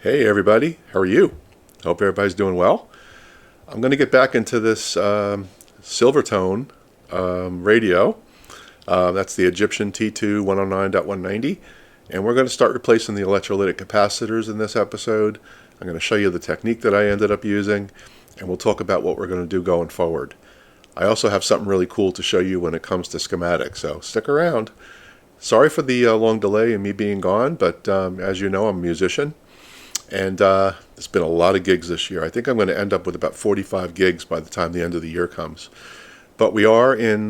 Hey everybody, how are you? Hope everybody's doing well. I'm going to get back into this Silvertone radio. That's the Egyptian T2 109.190. And we're going to start replacing the electrolytic capacitors in this episode. I'm going to show you the technique that I ended up using, and we'll talk about what we're going to do going forward. I also have something really cool to show you when it comes to schematics, so stick around. Sorry for the long delay in me being gone, but as you know, I'm a musician. And there's been a lot of gigs this year. I think I'm going to end up with about 45 gigs by the time the end of the year comes. But we are in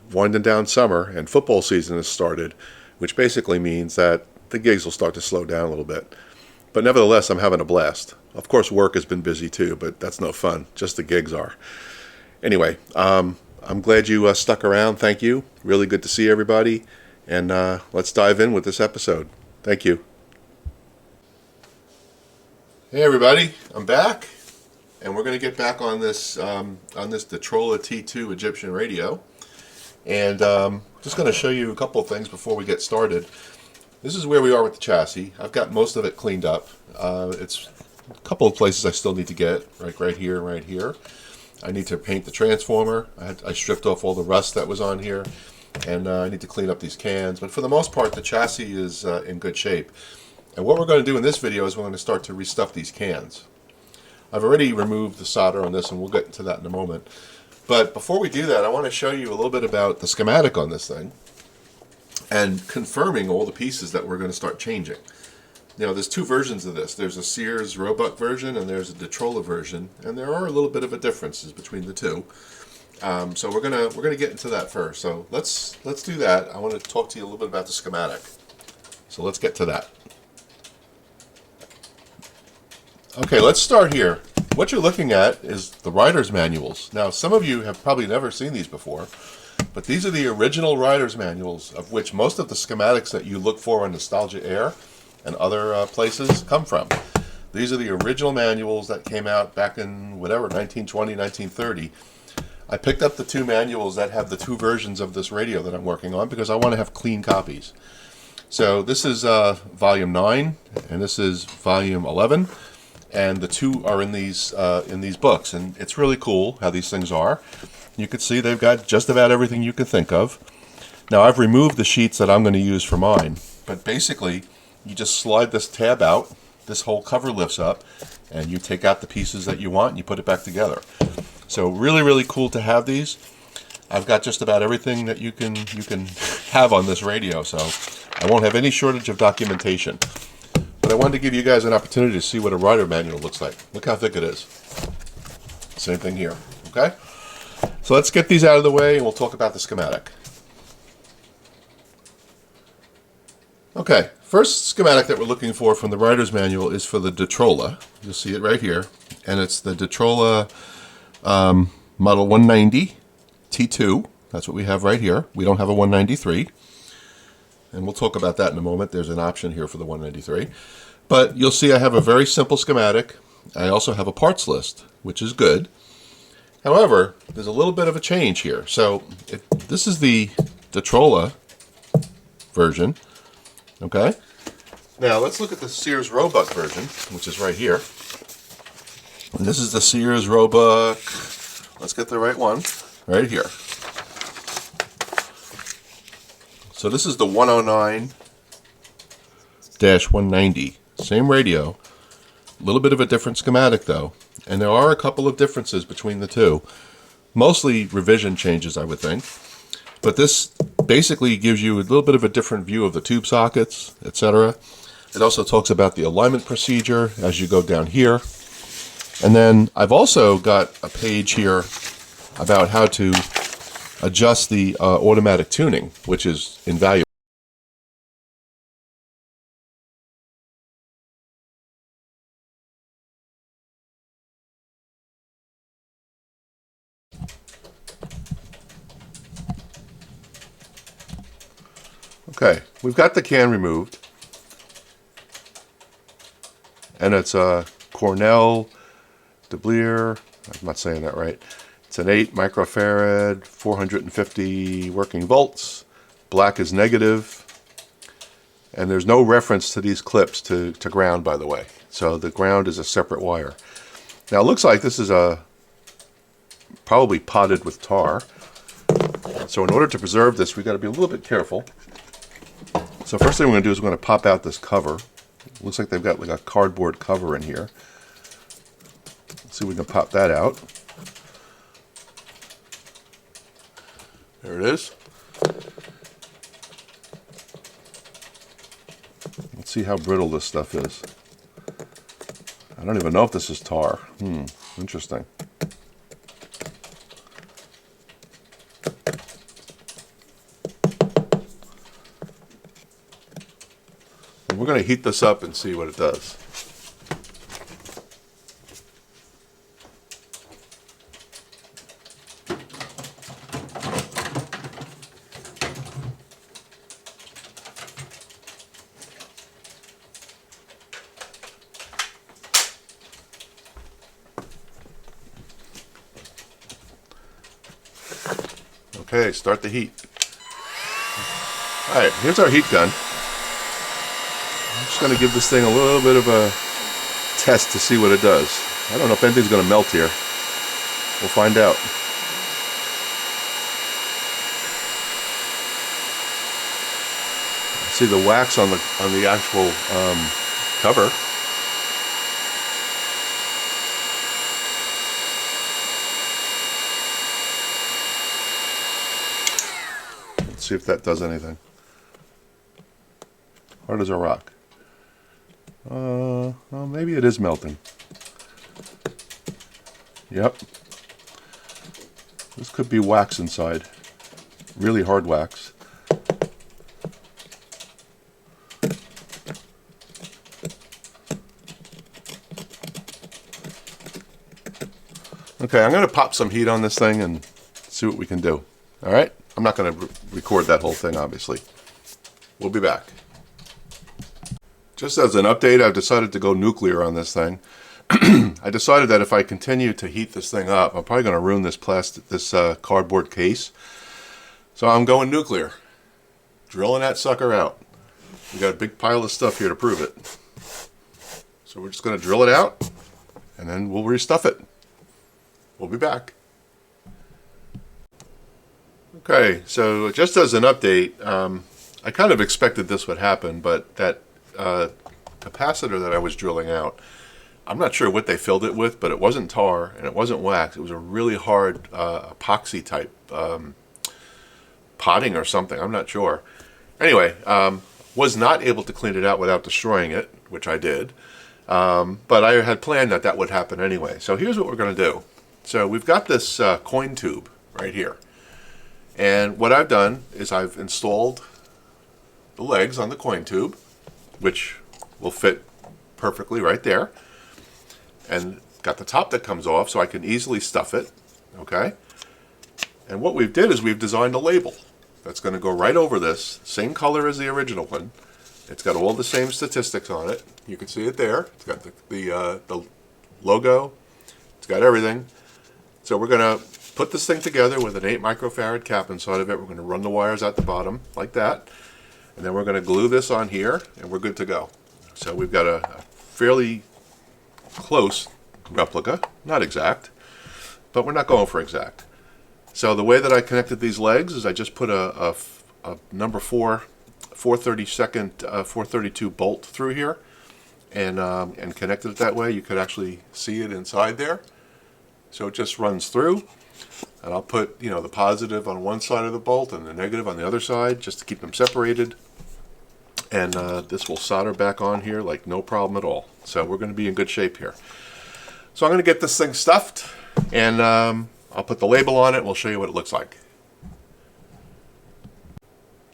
winding down summer, and football season has started, which basically means that the gigs will start to slow down a little bit. But nevertheless, I'm having a blast. Of course, work has been busy too, but that's no fun. Just the gigs are. Anyway, I'm glad you stuck around. Thank you. Really good to see everybody. And let's dive in with this episode. Thank you. Hey everybody, I'm back, and we're going to get back on this Detrola T2 Egyptian radio, and just going to show you a couple of things before we get started. This is where we are with the chassis. I've got most of it cleaned up. It's a couple of places I still need to get, right here and right here. I need to paint the transformer. I stripped off all the rust that was on here, and I need to clean up these cans. But for the most part, the chassis is in good shape. And what we're going to do in this video is we're going to start to restuff these cans. I've already removed the solder on this, and we'll get into that in a moment. But before we do that, I want to show you a little bit about the schematic on this thing and confirming all the pieces that we're going to start changing. Now, there's two versions of this. There's a Sears Roebuck version, and there's a Detrola version, and there are a little bit of a differences between the two. So we're gonna get into that first. So let's do that. I want to talk to you a little bit about the schematic. So let's get to that. Okay, let's start here. What you're looking at is the rider's manuals. Now, some of you have probably never seen these before, but these are the original rider's manuals, of which most of the schematics that you look for on Nostalgia Air and other places come from. These are the original manuals that came out back in, 1920, 1930. I picked up the two manuals that have the two versions of this radio that I'm working on because I want to have clean copies. So this is volume 9, and this is volume 11. And the two are in these books, and it's really cool how these things are. You can see they've got just about everything you can think of. Now, I've removed the sheets that I'm going to use for mine, but basically you just slide this tab out, this whole cover lifts up, and you take out the pieces that you want and you put it back together. So really cool to have these. I've got just about everything that you can have on this radio, so I won't have any shortage of documentation. But I wanted to give you guys an opportunity to see what a rider manual looks like. Look how thick it is. Same thing here, okay? So let's get these out of the way and we'll talk about the schematic. Okay, first schematic that we're looking for from the rider's manual is for the Detrola. You'll see it right here. And it's the Detrola Model 190 T2. That's what we have right here. We don't have a 193. And we'll talk about that in a moment. There's an option here for the 193. But you'll see I have a very simple schematic. I also have a parts list, which is good. However, there's a little bit of a change here. So this is the Detrola version. Okay? Now let's look at the Sears Roebuck version, which is right here. And this is the Sears Roebuck. Let's get the right one. Right here. So this is the 109-190. Same radio. A little bit of a different schematic though. And there are a couple of differences between the two. Mostly revision changes, I would think. But this basically gives you a little bit of a different view of the tube sockets, etc. It also talks about the alignment procedure as you go down here. And then I've also got a page here about how to adjust the automatic tuning, which is invaluable. Okay, we've got the can removed, and it's a Cornell de Blier. I'm not saying that right. It's an 8 microfarad, 450 working volts. Black is negative. And there's no reference to these clips to ground, by the way. So the ground is a separate wire. Now it looks like this is probably potted with tar. So in order to preserve this, we've got to be a little bit careful. So first thing we're going to do is we're going to pop out this cover. It looks like they've got like a cardboard cover in here. Let's see if we can pop that out. There it is. Let's see how brittle this stuff is. I don't even know if this is tar. Interesting. We're going to heat this up and see what it does. Okay, start the heat. Alright, here's our heat gun. I'm just going to give this thing a little bit of a test to see what it does. I don't know if anything's going to melt here. We'll find out. See the wax on the actual cover. Let's see if that does anything. Hard as a rock. Well, maybe it is melting. Yep. This could be wax inside. Really hard wax. Okay, I'm going to pop some heat on this thing and see what we can do. All right? I'm not going to record that whole thing, obviously. We'll be back. Just as an update, I've decided to go nuclear on this thing. I decided that if I continue to heat this thing up, I'm probably going to ruin this cardboard case. So I'm going nuclear. Drilling that sucker out. We got a big pile of stuff here to prove it. So we're just going to drill it out, and then we'll restuff it. We'll be back. Okay, so just as an update, I kind of expected this would happen, but that capacitor that I was drilling out, I'm not sure what they filled it with, but it wasn't tar and it wasn't wax. It was a really hard epoxy type potting or something. I'm not sure. Anyway, was not able to clean it out without destroying it, which I did. But I had planned that would happen anyway. So here's what we're going to do. So we've got this coin tube right here. And what I've done is I've installed the legs on the coin tube, which will fit perfectly right there. And got the top that comes off so I can easily stuff it. Okay? And what we've did is we've designed a label that's going to go right over this, same color as the original one. It's got all the same statistics on it. You can see it there. It's got the logo. It's got everything. So we're going to put this thing together with an 8 microfarad cap inside of it. We're going to run the wires at the bottom like that. And then we're going to glue this on here, and we're good to go. So we've got a fairly close replica. Not exact, but we're not going for exact. So the way that I connected these legs is I just put a number 432 bolt through here, and connected it that way. You could actually see it inside there. So it just runs through, and I'll put the positive on one side of the bolt and the negative on the other side just to keep them separated. And this will solder back on here like no problem at all. So we're going to be in good shape here. So I'm going to get this thing stuffed, and I'll put the label on it and we'll show you what it looks like.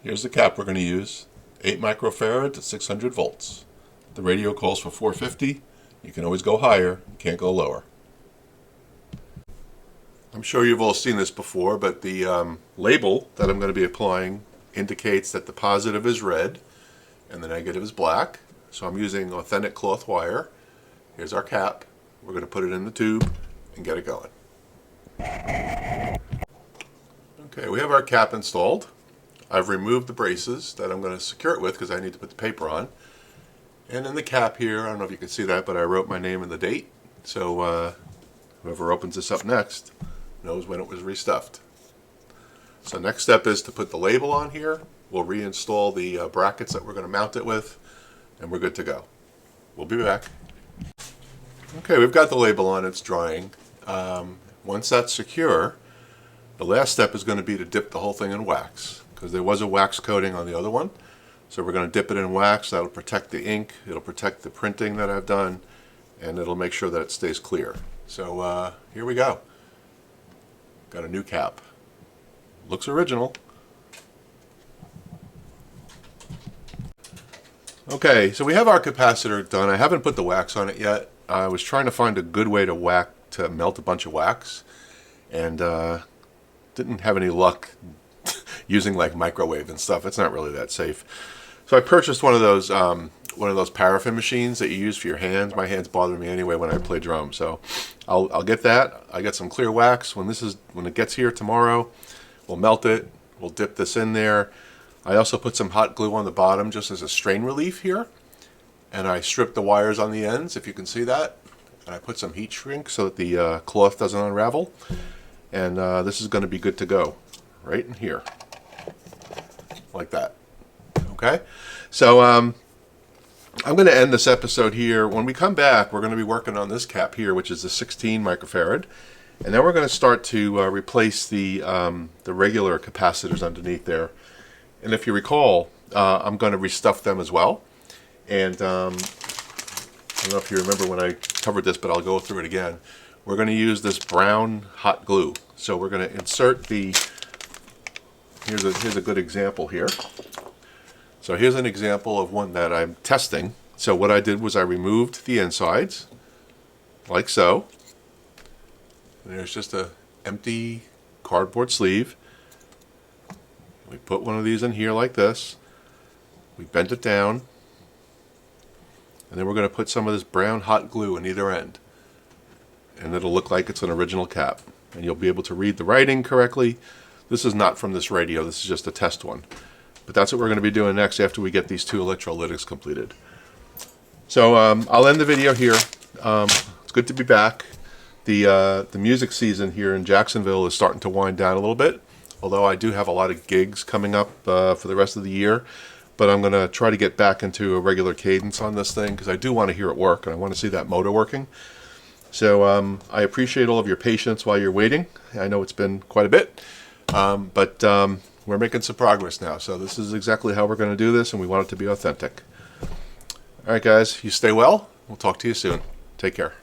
Here's the cap we're going to use. 8 microfarad to 600 volts. The radio calls for 450. You can always go higher, you can't go lower. I'm sure you've all seen this before, but the label that I'm going to be applying indicates that the positive is red and the negative is black. So I'm using authentic cloth wire. Here's our cap. We're going to put it in the tube and get it going. Okay, we have our cap installed. I've removed the braces that I'm going to secure it with because I need to put the paper on. And in the cap here, I don't know if you can see that, but I wrote my name and the date. So whoever opens this up next knows when it was restuffed. So next step is to put the label on here. We'll reinstall the brackets that we're going to mount it with, and we're good to go. We'll be back. Okay, we've got the label on, it's drying. Once that's secure, the last step is going to be to dip the whole thing in wax, because there was a wax coating on the other one. So we're going to dip it in wax. That'll protect the ink, it'll protect the printing that I've done, and it'll make sure that it stays clear. So here we go. Got a new cap. Looks original. Okay, so we have our capacitor done. I haven't put the wax on it yet. I was trying to find a good way to melt a bunch of wax, and didn't have any luck using like microwave and stuff. It's not really that safe. So I purchased one of those paraffin machines that you use for your hands. My hands bother me anyway when I play drums, so I'll get that. I get some clear wax. When it gets here tomorrow, we'll melt it. We'll dip this in there. I also put some hot glue on the bottom just as a strain relief here, and I stripped the wires on the ends, if you can see that, and I put some heat shrink so that the cloth doesn't unravel, and this is going to be good to go right in here like that. Okay, so I'm going to end this episode here. When we come back, we're going to be working on this cap here, which is the 16 microfarad, and then we're going to start to replace the regular capacitors underneath there. And if you recall, I'm going to restuff them as well. And I don't know if you remember when I covered this, but I'll go through it again. We're going to use this brown hot glue. So we're going to insert here's a good example here. So here's an example of one that I'm testing. So what I did was I removed the insides, like so. And there's just an empty cardboard sleeve. We put one of these in here like this. We bent it down. And then we're going to put some of this brown hot glue in either end. And it'll look like it's an original cap. And you'll be able to read the writing correctly. This is not from this radio. This is just a test one. But that's what we're going to be doing next after we get these two electrolytics completed. So I'll end the video here. It's good to be back. The music season here in Jacksonville is starting to wind down a little bit. Although I do have a lot of gigs coming up for the rest of the year. But I'm going to try to get back into a regular cadence on this thing because I do want to hear it work and I want to see that motor working. So I appreciate all of your patience while you're waiting. I know it's been quite a bit. But we're making some progress now. So this is exactly how we're going to do this, and we want it to be authentic. All right, guys, you stay well. We'll talk to you soon. Take care.